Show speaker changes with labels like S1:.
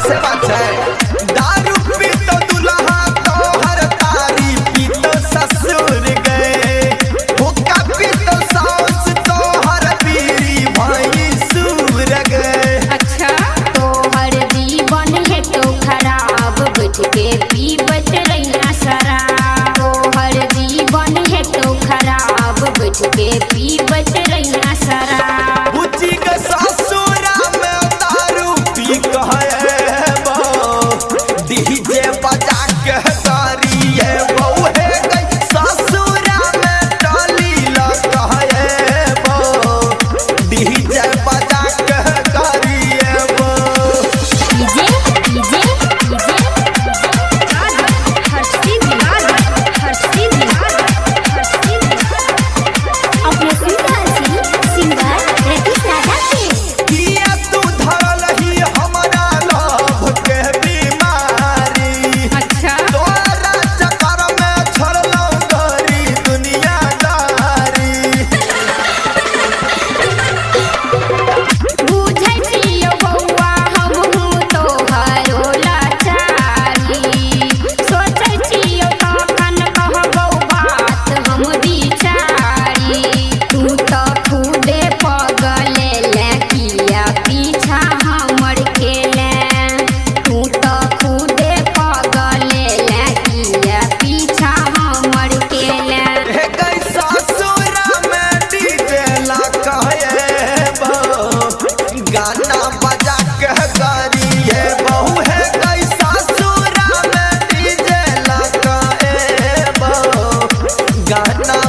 S1: से बात है। दारू पी तो दुल्हा तो हर तारी पी तो ससुर गए, हुक्का पी तो सास तो हर बीरी भाई सूर गए।
S2: अच्छा तो हर जीवन है तो खराब बैठ के पीबत रहना शराब, तो हर जीवन है तो खराब बैठ के पीबत रहना शराब।
S1: बुच्ची के ससुरा में दारू पी कहे डीजे बजा के गारिए बहू है गई ससुरा में डाली लगा है वो डीजे बजा के गारिए वो
S2: डीजे डीजे डीजे हर्षी दिमाग हर्षी दिमाग हर्षी अपने सिंगर रतीश राजा के
S1: किया तू धरल ही हमारा लव के बीमारी।
S2: अच्छा
S1: तोरा चक्कर में छोड़लो गरी दुनियादारी।
S2: बुझै छियौ बौआ हमहूँ तोहरो लाचारी, सोचै छियौ तखन कहबौ बात हम बिचारी। तू तऽ खुदे पगलेले किया पीछा हमर केले, तू तऽ खुदे पगलेले किया पीछा हमर केले।
S1: हे गई ससुरा में डीजे लगा है वो गाना बजा के गारिए बहू है गई ससुरा में डीजे लगा है वो गाना